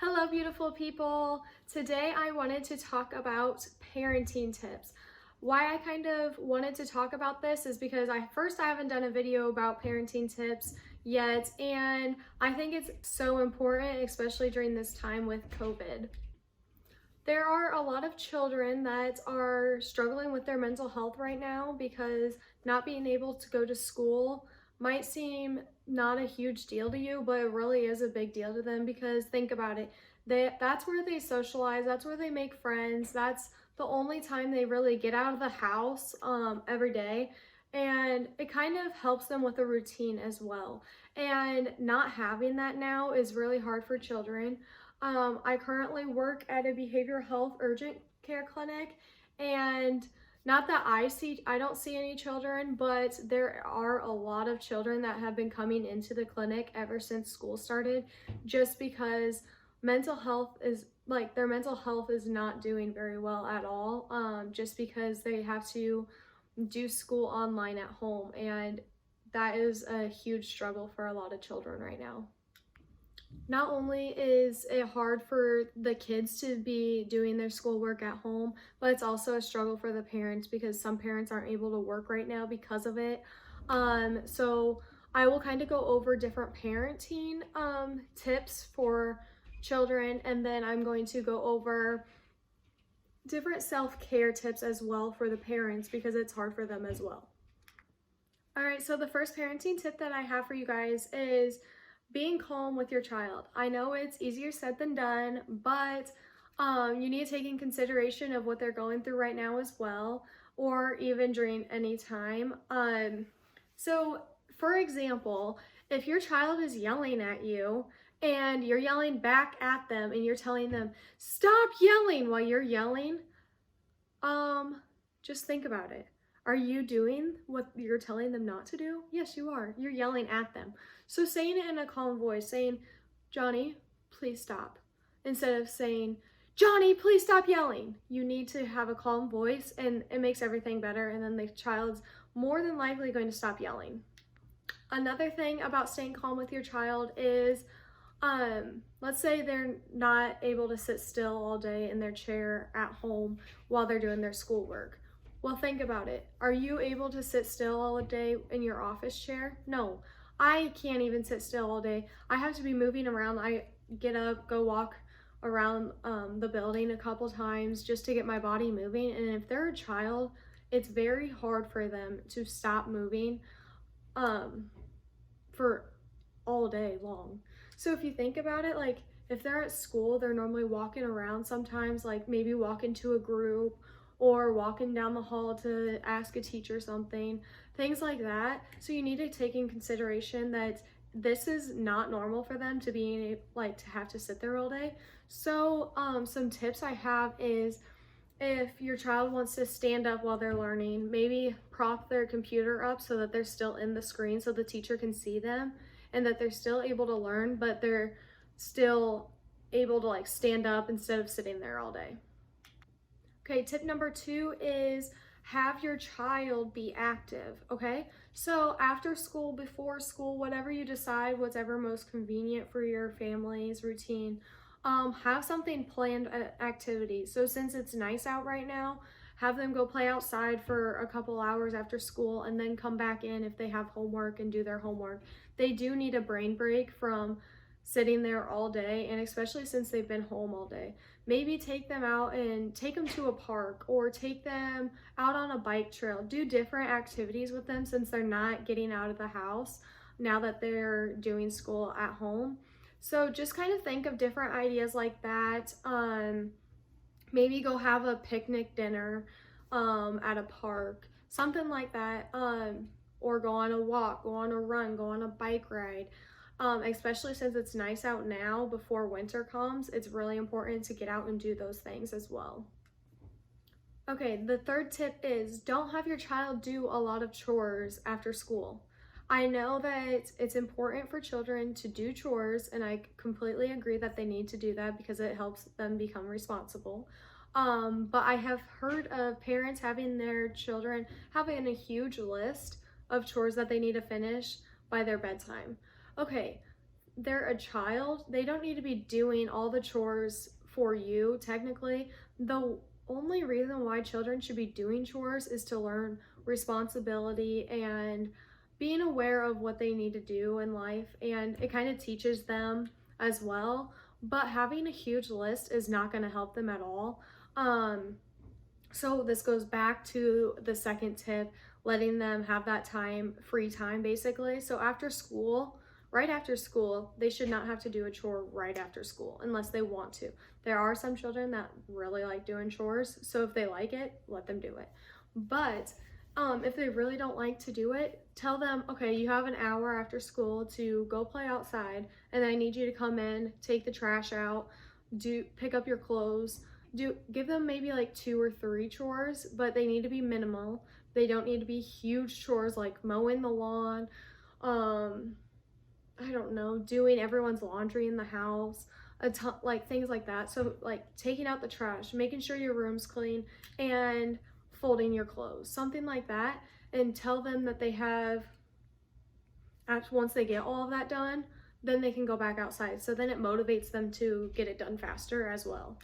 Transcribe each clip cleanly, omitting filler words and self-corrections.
Hello, beautiful people. Today I wanted to talk about parenting tips. Why I kind of wanted to talk about this is because I haven't done a video about parenting tips yet, and I think it's so important, especially during this time with COVID. There are a lot of children that are struggling with their mental health right now because not being able to go to school might seem not a huge deal to you, but it really is a big deal to them because think about it. That's where they socialize, that's where they make friends, that's the only time they really get out of the house every day. And it kind of helps them with a routine as well. And not having that now is really hard for children. I currently work at a behavioral health urgent care clinic, and not that I don't see any children, but there are a lot of children that have been coming into the clinic ever since school started, just because their mental health is not doing very well at all, just because they have to do school online at home, and that is a huge struggle for a lot of children right now. Not only is it hard for the kids to be doing their schoolwork at home, but it's also a struggle for the parents because some parents aren't able to work right now because of it. So I will kind of go over different parenting tips for children, and then I'm going to go over different self-care tips as well for the parents because it's hard for them as well. All right, so the first parenting tip that I have for you guys is being calm with your child. I know it's easier said than done, but you need to take in consideration of what they're going through right now as well, or even during any time. So for example, if your child is yelling at you and you're yelling back at them and you're telling them, stop yelling while you're yelling, just think about it. Are you doing what you're telling them not to do? Yes, you are. You're yelling at them. So saying it in a calm voice, saying, Johnny, please stop. Instead of saying, Johnny, please stop yelling. You need to have a calm voice and it makes everything better, and then the child's more than likely going to stop yelling. Another thing about staying calm with your child is let's say they're not able to sit still all day in their chair at home while they're doing their schoolwork. Well, think about it. Are you able to sit still all day in your office chair? No, I can't even sit still all day. I have to be moving around. I get up, go walk around the building a couple times just to get my body moving. And if they're a child, it's very hard for them to stop moving for all day long. So if you think about it, like if they're at school, they're normally walking around sometimes, like maybe walking to a group or walking down the hall to ask a teacher something, things like that. So you need to take in consideration that this is not normal for them to be to have to sit there all day. So some tips I have is if your child wants to stand up while they're learning, maybe prop their computer up so that they're still in the screen so the teacher can see them and that they're still able to learn, but they're still able to stand up instead of sitting there all day. Okay, tip number 2 is have your child be active, okay? So after school, before school, whatever you decide, whatever most convenient for your family's routine, have something planned activities. So since it's nice out right now, have them go play outside for a couple hours after school and then come back in if they have homework and do their homework. They do need a brain break from sitting there all day, and especially since they've been home all day. Maybe take them out and take them to a park or take them out on a bike trail. Do different activities with them since they're not getting out of the house now that they're doing school at home. So just kind of think of different ideas like that. Maybe go have a picnic dinner at a park, something like that, or go on a walk, go on a run, go on a bike ride. Especially since it's nice out now before winter comes, it's really important to get out and do those things as well. Okay, the third tip is don't have your child do a lot of chores after school. I know that it's important for children to do chores, and I completely agree that they need to do that because it helps them become responsible. But I have heard of parents having their children having a huge list of chores that they need to finish by their bedtime. Okay, they're a child, they don't need to be doing all the chores for you, technically. The only reason why children should be doing chores is to learn responsibility and being aware of what they need to do in life, and it kind of teaches them as well. But having a huge list is not going to help them at all. So this goes back to the second tip, letting them have that time, free time basically. So after school, right after school, they should not have to do a chore right after school unless they want to. There are some children that really like doing chores, so if they like it, let them do it. But if they really don't like to do it, tell them, okay, you have an hour after school to go play outside, and I need you to come in, take the trash out, pick up your clothes, give them maybe like 2 or 3 chores, but they need to be minimal. They don't need to be huge chores like mowing the lawn, I don't know, doing everyone's laundry in the house, like things like that. So like taking out the trash, making sure your room's clean, and folding your clothes, something like that. And tell them that they have, once they get all of that done, then they can go back outside. So then it motivates them to get it done faster as well.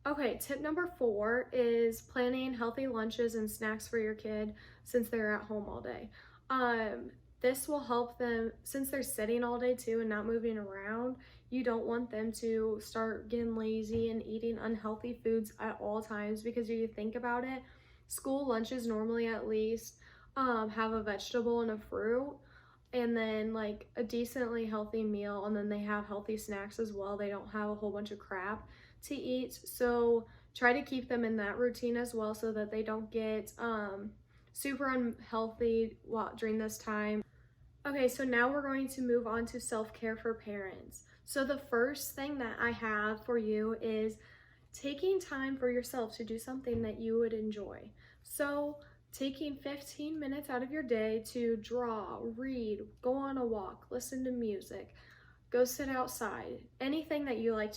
Okay, tip number 4 is planning healthy lunches and snacks for your kid since they're at home all day. This will help them, since they're sitting all day too and not moving around. You don't want them to start getting lazy and eating unhealthy foods at all times, because if you think about it, school lunches normally at least have a vegetable and a fruit, and then like a decently healthy meal, and then they have healthy snacks as well. They don't have a whole bunch of crap to eat. So try to keep them in that routine as well, so that they don't get super unhealthy during this time. Okay, so now we're going to move on to self-care for parents. So the first thing that I have for you is taking time for yourself to do something that you would enjoy. So taking 15 minutes out of your day to draw, read, go on a walk, listen to music, go sit outside, anything that you like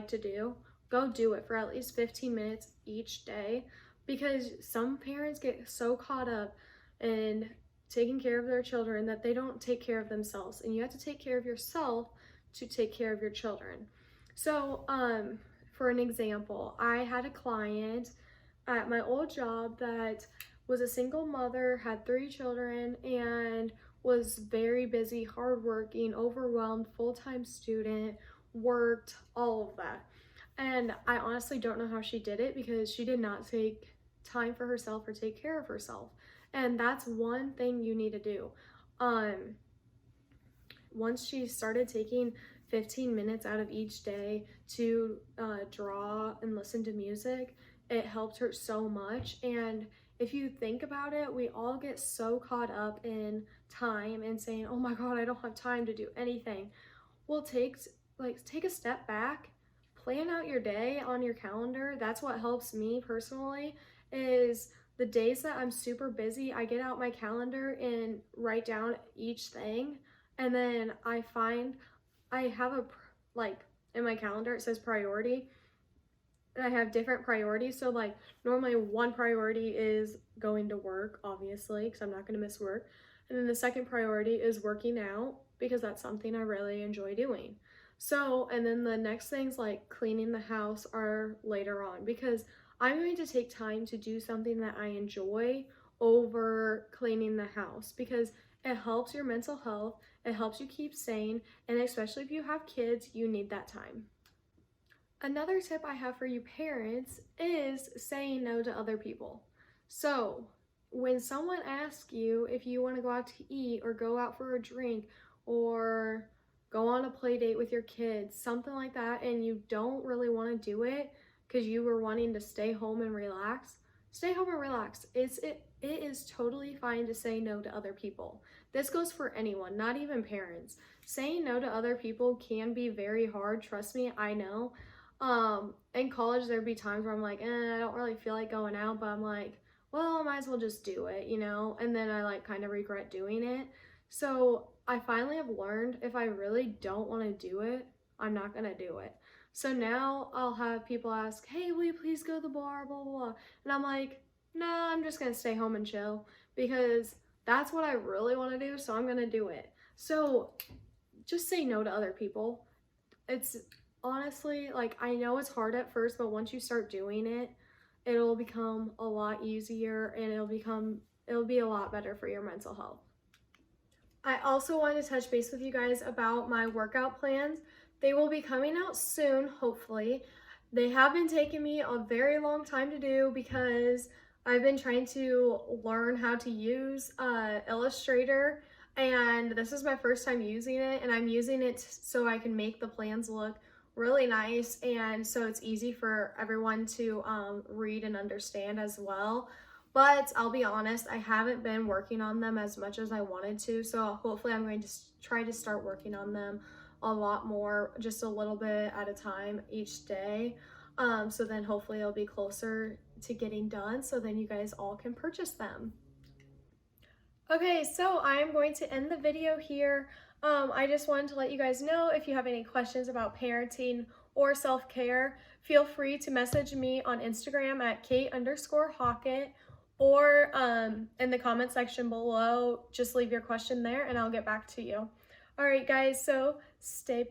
to do, go do it for at least 15 minutes each day, because some parents get so caught up in taking care of their children that they don't take care of themselves, and you have to take care of yourself to take care of your children. So for an example, I had a client at my old job that was a single mother, had 3 children, and was very busy, hardworking, overwhelmed, full-time student, worked, all of that. And I honestly don't know how she did it, because she did not take time for herself or take care of herself. And that's one thing you need to do. Once she started taking 15 minutes out of each day to draw and listen to music, it helped her so much. And if you think about it, we all get so caught up in time and saying, oh my God, I don't have time to do anything. Well, take a step back, plan out your day on your calendar. That's what helps me personally, is the days that I'm super busy, I get out my calendar and write down each thing. And then I have in my calendar, it says priority, and I have different priorities. So like normally one priority is going to work, obviously, because I'm not going to miss work. And then the second priority is working out, because that's something I really enjoy doing. So, and then the next things like cleaning the house are later on, because I'm going to take time to do something that I enjoy over cleaning the house, because it helps your mental health, it helps you keep sane, and especially if you have kids, you need that time. Another tip I have for you parents is saying no to other people. So when someone asks you if you want to go out to eat or go out for a drink or go on a play date with your kids, something like that, and you don't really want to do it because you were wanting to stay home and relax, stay home and relax. It is totally fine to say no to other people. This goes for anyone, not even parents. Saying no to other people can be very hard. Trust me, I know. In college, there'd be times where I'm like, I don't really feel like going out, but I'm like, well, I might as well just do it, you know? And then I like kind of regret doing it. So I finally have learned, if I really don't want to do it, I'm not going to do it. So now I'll have people ask, hey, will you please go to the bar, blah, blah, blah. And I'm like, nah, I'm just going to stay home and chill, because that's what I really want to do. So I'm going to do it. So just say no to other people. It's honestly, like, I know it's hard at first, but once you start doing it, it'll become a lot easier and it'll be a lot better for your mental health. I also wanted to touch base with you guys about my workout plans. They will be coming out soon, hopefully. They have been taking me a very long time to do because I've been trying to learn how to use Illustrator, and this is my first time using it, and I'm using it so I can make the plans look really nice, and so it's easy for everyone to read and understand as well. But I'll be honest, I haven't been working on them as much as I wanted to, so hopefully I'm going to try to start working on them a lot more, just a little bit at a time each day. So then hopefully it'll be closer to getting done, so then you guys all can purchase them. Okay, so I'm going to end the video here. I just wanted to let you guys know, if you have any questions about parenting or self-care, feel free to message me on Instagram at Kate_Hockett, or in the comment section below, just leave your question there and I'll get back to you. All right, guys, so stay positive.